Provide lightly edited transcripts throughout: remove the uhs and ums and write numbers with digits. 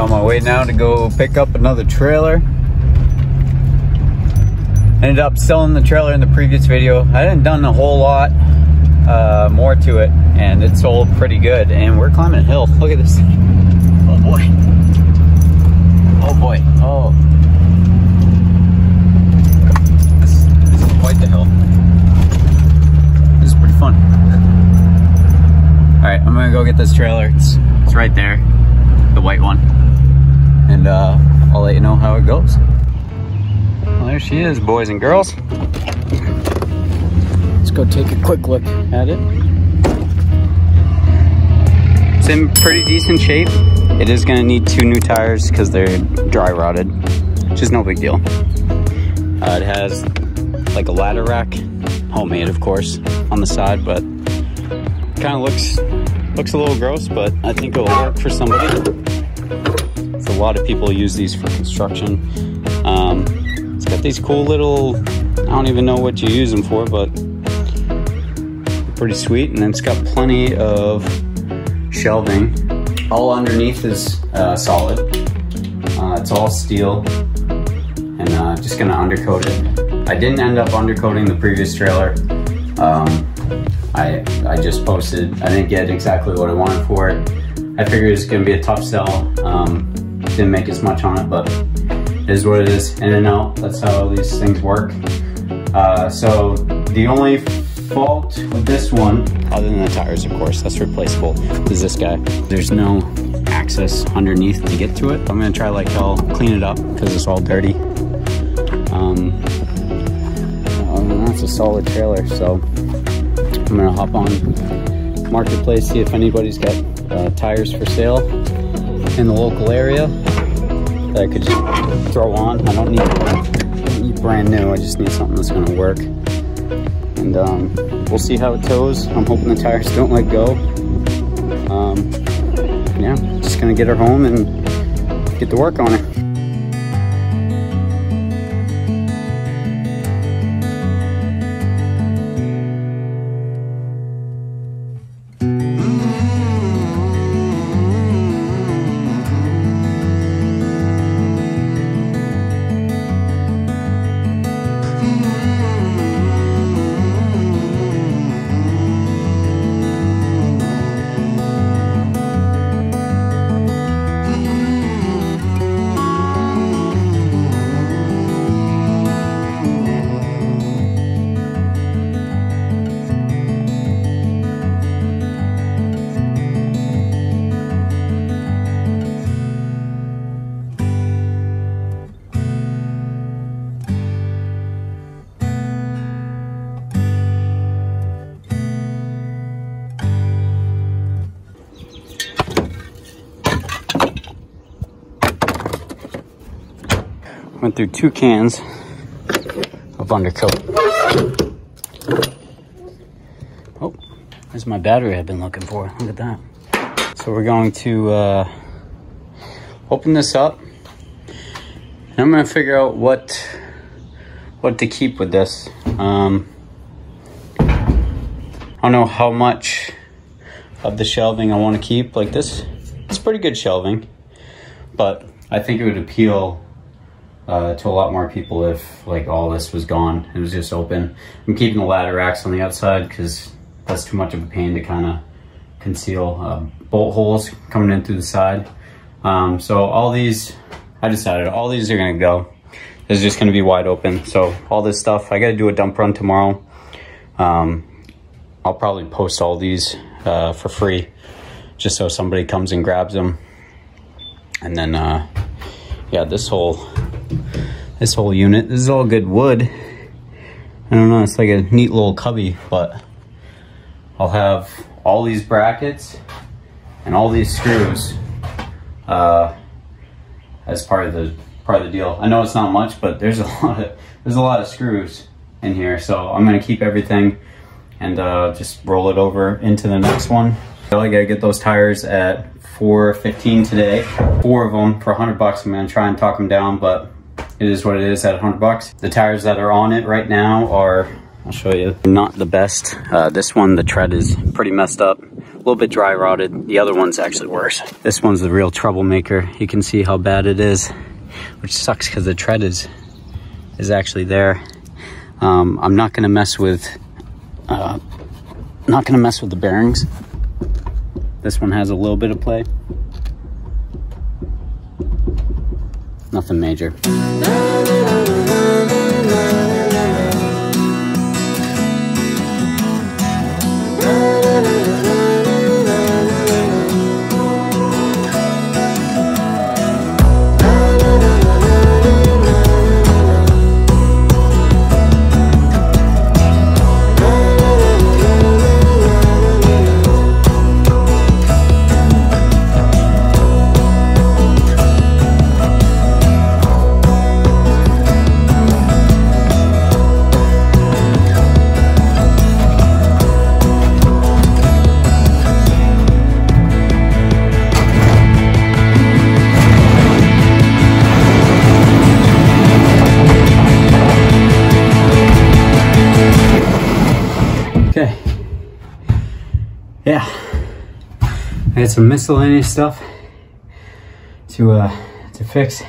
on my way now to go pick up another trailer. Ended up selling the trailer in the previous video. I hadn't done a whole lot more to it, and it sold pretty good. And we're climbing a hill. Look at this. Oh boy. Oh boy. Oh. This is quite the hill. This is pretty fun. All right, I'm gonna go get this trailer. It's right there, the white one, and I'll let you know how it goes. Well, there she is, boys and girls. Let's go take a quick look at it. It's in pretty decent shape. It is gonna need 2 new tires because they're dry rotted, which is no big deal. It has like a ladder rack, homemade of course, on the side, but kind of looks a little gross, but I think it will work for somebody. So a lot of people use these for construction. It's got these cool little, I don't even know what you use them for, but pretty sweet. And then it's got plenty of shelving. All underneath is solid. It's all steel, and just gonna undercoat it. I didn't end up undercoating the previous trailer. I just posted. I didn't get exactly what I wanted for it. I figured it's gonna be a tough sell. Didn't make as much on it, but it is what it is. In and out, that's how these things work. So the only fault with this one, other than the tires of course, that's replaceable, is this guy. There's no access underneath to get to it. I'm gonna try like hell, clean it up because it's all dirty. That's a solid trailer, so I'm gonna hop on Marketplace, see if anybody's got tires for sale in the local area that I could just throw on. I don't need brand new, I just need something that's gonna work. And we'll see how it tows. I'm hoping the tires don't let go. Yeah, just gonna get her home and get to work on her. Went through 2 cans of undercoat. Oh, there's my battery I've been looking for. Look at that. So we're going to open this up, and I'm gonna figure out what to keep with this. I don't know how much of the shelving I want to keep. Like this, it's pretty good shelving, but I think it would appeal to a lot more people if like all this was gone. It was just open. I'm keeping the ladder racks on the outside because that's too much of a pain to kind of conceal bolt holes coming in through the side. So all these, I decided all these are gonna go. This is just gonna be wide open. So all this stuff, I gotta do a dump run tomorrow. I'll probably post all these for free, just so somebody comes and grabs them. And then yeah, this whole unit, this is all good wood. I don't know, it's like a neat little cubby, but I'll have all these brackets and all these screws as part of the deal. I know it's not much, but there's a lot of screws in here, so I'm gonna keep everything and just roll it over into the next one. So I gotta get those tires at $415 today. 4 of them for $100. I'm gonna try and talk them down, but it is what it is at $100. The tires that are on it right now are, I'll show you, not the best. This one, the tread is pretty messed up. little bit dry rotted. The other one's actually worse. This one's the real troublemaker. You can see how bad it is, which sucks because the tread is actually there. I'm not gonna mess with the bearings. This one has a little bit of play. Nothing major. Okay, yeah, I had some miscellaneous stuff to fix.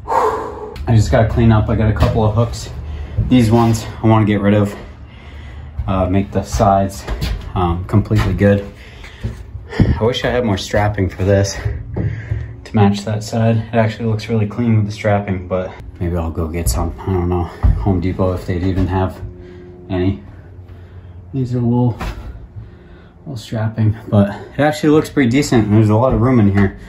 I just gotta clean up. I got a couple of hooks. These ones I want to get rid of. Make the sides completely good. I wish I had more strapping for this to match that side. It actually looks really clean with the strapping, but maybe I'll go get some. I don't know, Home Depot, if they'd even have any. These are a little strapping, but it actually looks pretty decent. There's a lot of room in here.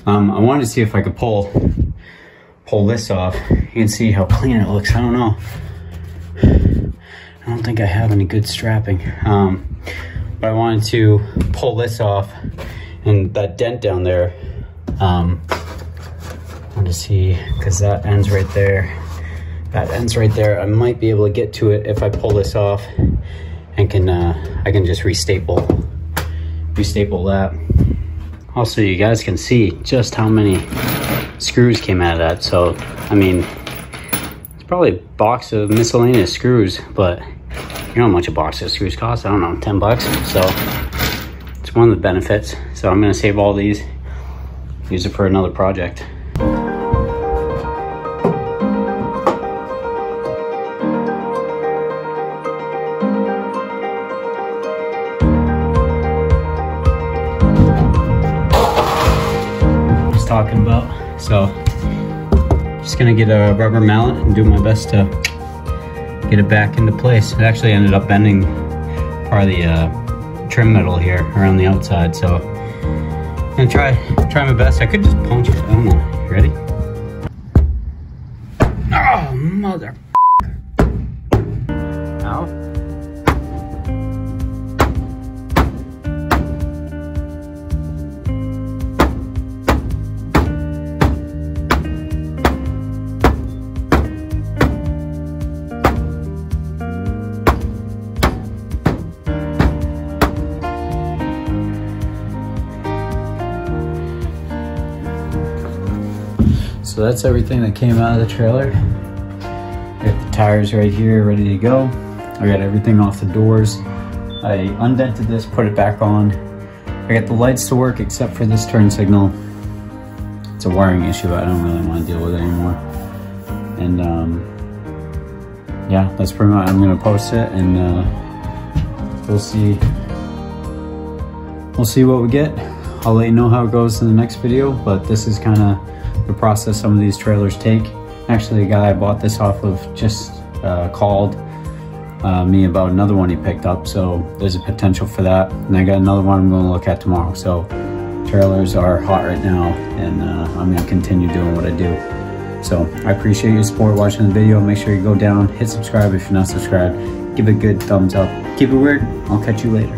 I wanted to see if I could pull this off. You can see how clean it looks. I don't know. I don't think I have any good strapping. But I wanted to pull this off, and that dent down there, I want to see, because that ends right there. That ends right there. I might be able to get to it if I pull this off, and I can just restaple that. Also, you guys can see just how many screws came out of that. So, I mean, it's probably a box of miscellaneous screws, but you know how much a box of screws costs? I don't know, 10 bucks. So it's one of the benefits. So I'm gonna save all these, use it for another project. Talking about. So just gonna get a rubber mallet and do my best to get it back into place. It actually ended up bending part of the trim metal here around the outside, so I'm gonna try my best. I could just punch it. I don't know. You ready? Oh, mother. Ow. So that's everything that came out of the trailer. I got the tires right here ready to go. I got everything off the doors. I undented this, put it back on. I got the lights to work except for this turn signal. It's a wiring issue I don't really want to deal with anymore. And yeah, that's pretty much, I'm gonna post it, and we'll see what we get. I'll let you know how it goes in the next video, but this is kind of the process some of these trailers take. Actually, a guy I bought this off of just called me about another one he picked up, so there's a potential for that. And I got another one I'm going to look at tomorrow. So trailers are hot right now, and I'm going to continue doing what I do. So I appreciate your support watching the video. Make sure you go down, hit subscribe if you're not subscribed, give it a good thumbs up. Keep it weird. I'll catch you later.